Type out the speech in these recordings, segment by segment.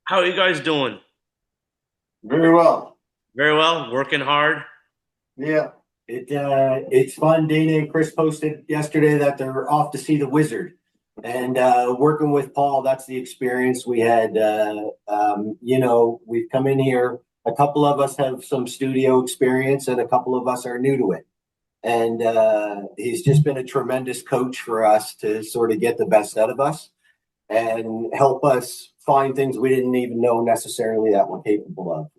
How are you guys doing? Very well. Very well, working hard. Yeah. It's fun. Dana and Chris posted yesterday that they're off to see the Wizard, and working with Paul, that's the experience we had. We've come in here. A couple of us have some studio experience, and a couple of us are new to it. And he's just been a tremendous coach for us to sort of get the best out of us and help us find things we didn't even know necessarily that we're capable of.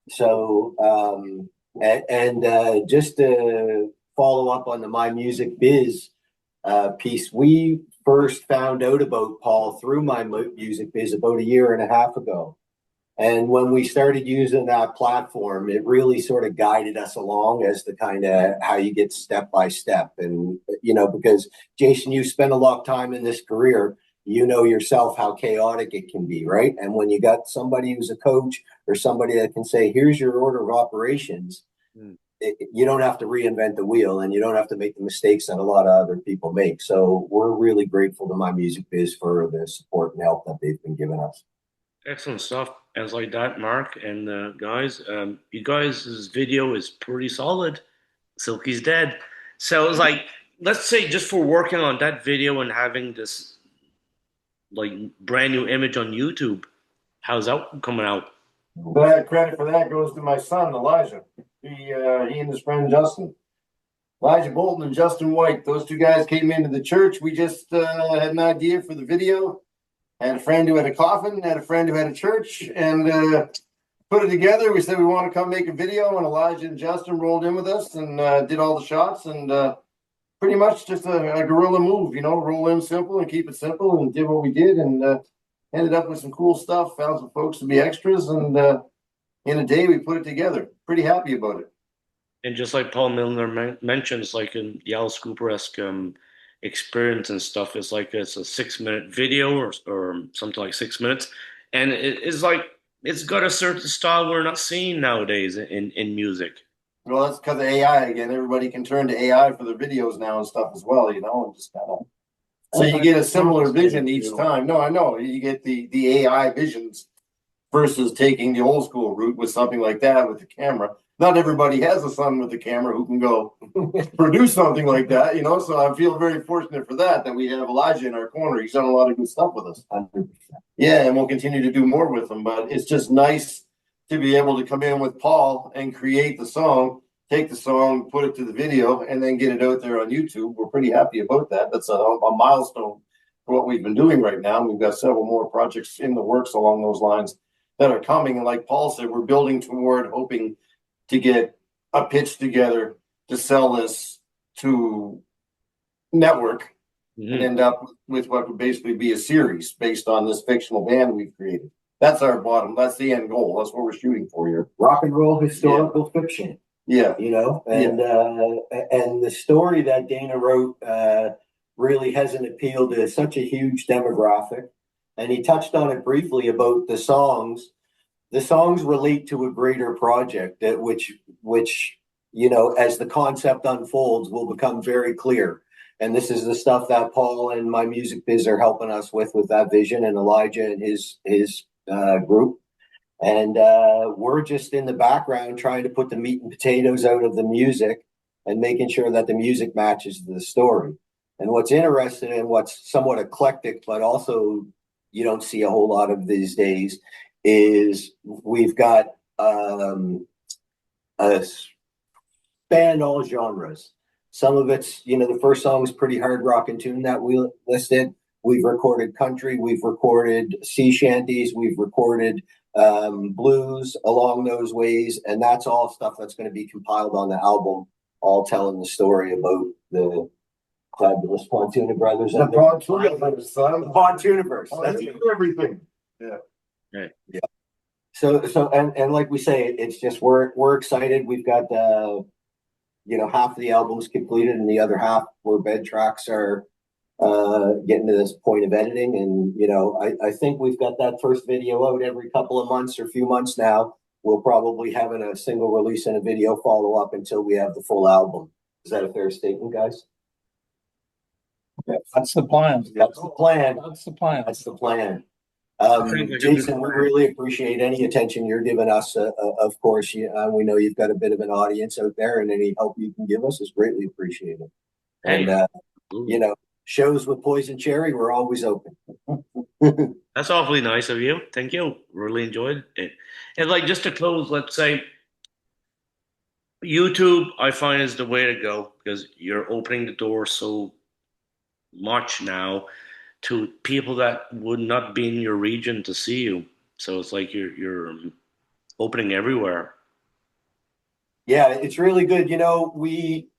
So, just to follow up on the My Music Biz piece, we first found out about Paul through My Music Biz about a year and a half ago. And when we started using that platform, it really sort of guided us along as to kind of how you get step by step. And, because Jason, you spent a lot of time in this career, you know yourself how chaotic it can be, right? And when you got somebody who's a coach or somebody that can say, here's your order of operations, Mm. you don't have to reinvent the wheel and you don't have to make the mistakes that a lot of other people make. So we're really grateful to My Music Biz for the support and help that they've been giving us. Excellent stuff. As like that, Mark and guys, you guys' video is pretty solid. Silky's dead. So it's like, let's say just for working on that video and having this like brand new image on YouTube, how's that coming out? That credit for that goes to my son Elijah. He and his friend Justin, Elijah Bolton and Justin White. Those two guys came into the church. We just had an idea for the video. Had a friend who had a coffin. Had a friend who had a church, and put it together. We said we want to come make a video, and Elijah and Justin rolled in with us and did all the shots. And pretty much just a guerrilla move, roll in simple and keep it simple, and did what we did, and ended up with some cool stuff. Found some folks to be extras, and in a day we put it together. Pretty happy about it. And just like Paul Milner mentions, like in the Alice Cooper-esque experience and stuff, it's a 6 minute video or something like 6 minutes, and it's like it's got a certain style we're not seeing nowadays in music. Well, that's because of AI again. Everybody can turn to AI for their videos now and stuff as well, and just kind of. So you get a similar vision each time. No, I know you get the AI visions versus taking the old school route with something like that with the camera. Not everybody has a son with the camera who can go produce something like that, So I feel very fortunate for that we have Elijah in our corner. He's done a lot of good stuff with us. 100%. Yeah, and we'll continue to do more with him. But it's just nice to be able to come in with Paul and create the song, take the song, put it to the video, and then get it out there on YouTube. We're pretty happy about that. That's a milestone for what we've been doing right now. We've got several more projects in the works along those lines that are coming. And like Paul said, we're building toward hoping to get a pitch together to sell this to network and end up with what would basically be a series based on this fictional band we've created. That's that's the end goal. That's what we're shooting for here. Rock and roll historical fiction. Yeah. And the story that Dana wrote really has an appeal to such a huge demographic. And he touched on it briefly about the songs. The songs relate to a greater project that which as the concept unfolds will become very clear. And this is the stuff that Paul and My Music Biz are helping us with that vision, and Elijah and his group. And we're just in the background trying to put the meat and potatoes out of the music and making sure that the music matches the story. And what's interesting and what's somewhat eclectic, but also you don't see a whole lot of these days, is we've got a span all genres. Some of it's, the first song is pretty hard rock and tune that we listed. We've recorded country, we've recorded sea shanties, we've recorded blues along those ways, and that's all stuff that's going to be compiled on the album, all telling the story about the Fabulous Pontoona Brothers. The Pontoona Brothers, son. The Pontoonaverse. That's everything. Yeah. Right. Yeah. So and like we say, it's just we're excited. We've got half of the album's completed, and the other half where bed tracks are getting to this point of editing. And I think we've got that first video out every couple of months or few months now. We'll probably have a single release and a video follow up until we have the full album. Is that a fair statement, guys? That's the plan. That's the plan. That's the plan. That's the plan. Sounds like a good Jason, we plan. really appreciate any attention you're giving us. Of course, we know you've got a bit of an audience out there, and any help you can give us is greatly appreciated. Hey, And absolutely. shows with Poison Cherry, we're always open. That's awfully nice of you. Thank you. Really enjoyed it. And like just to close, let's say YouTube, I find is the way to go because you're opening the door so much now to people that would not be in your region to see you. So it's like you're opening everywhere. Yeah, it's really good. We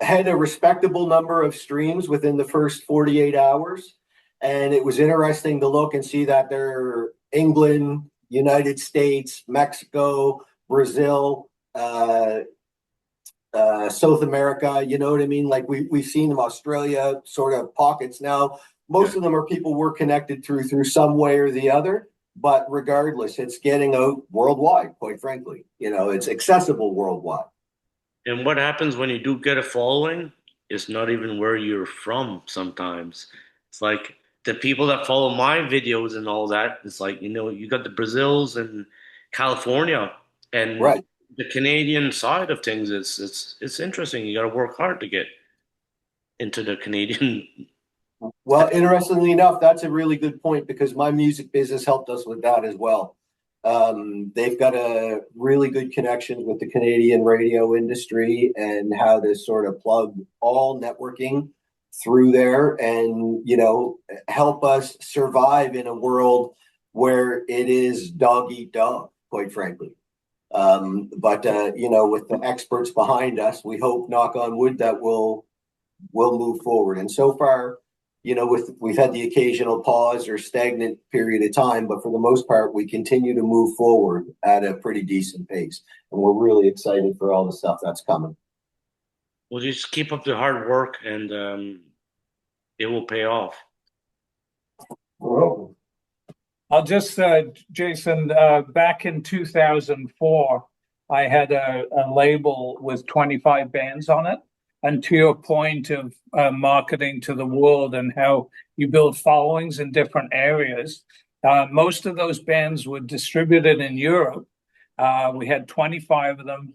had a respectable number of streams within the first 48 hours. And it was interesting to look and see that they're England, United States, Mexico, Brazil, South America, you know what I mean? Like we've seen them, Australia, sort of pockets now. Yeah. Most of them are people we're connected through some way or the other. But regardless, it's getting out worldwide, quite frankly. It's accessible worldwide. And what happens when you do get a following is not even where you're from sometimes. It's like the people that follow my videos and all that, it's like, you got the Brazils and California and Right. the Canadian side of things. It's interesting. You got to work hard to get into the Canadian. Well, interestingly enough, that's a really good point because my music business helped us with that as well. They've got a really good connection with the Canadian radio industry and how to sort of plug all networking through there and, help us survive in a world where it is dog eat dog, quite frankly. But with the experts behind us, we hope, knock on wood, that we'll move forward. And so far, we've had the occasional pause or stagnant period of time, but for the most part, we continue to move forward at a pretty decent pace. And we're really excited for all the stuff that's coming. Well, just keep up the hard work and it will pay off. Well, I'll just, Jason, back in 2004, I had a label with 25 bands on it. And to your point of marketing to the world and how you build followings in different areas, most of those bands were distributed in Europe. We had 25 of them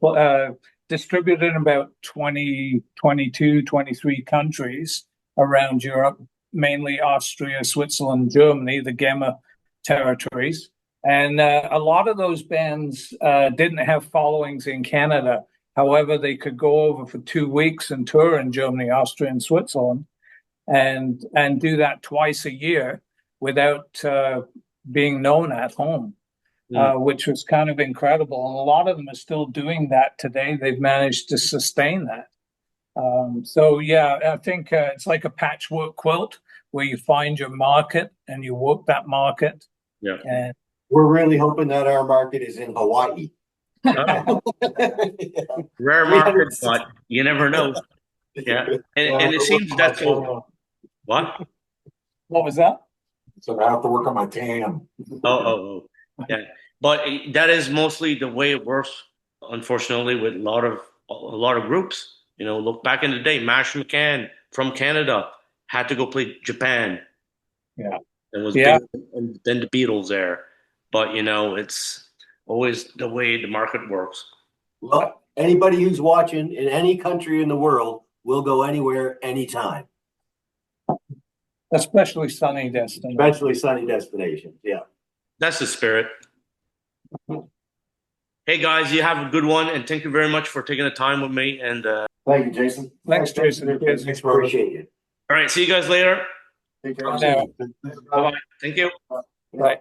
distributed in about 20, 22, 23 countries around Europe, mainly Austria, Switzerland, Germany, the Gemma territories. And a lot of those bands didn't have followings in Canada. However, they could go over for 2 weeks and tour in Germany, Austria, and Switzerland, and do that twice a year without being known at home, which was kind of incredible. And a lot of them are still doing that today. They've managed to sustain that. So yeah, I think it's like a patchwork quilt where you find your market and you work that market. Yeah. And we're really hoping that our market is in Hawaii. Rare market, but you never know. Yeah, and it seems that's so. What? What was that? So I have to work on my tan. Oh, yeah. But that is mostly the way it works. Unfortunately, with a lot of groups. Look back in the day, Mash McCann from Canada had to go play Japan. Yeah, and was big, and then the Beatles there. But it's always the way the market works. Well, anybody who's watching in any country in the world will go anywhere, anytime. Especially sunny destinations. Especially sunny destinations, yeah. That's the spirit. Hey guys, you have a good one, and thank you very much for taking the time with me. And thank you, Jason. Thanks, Jason. Thanks, appreciate you. all right, see you guys later. Take care. Bye. Bye. Thank you. Bye.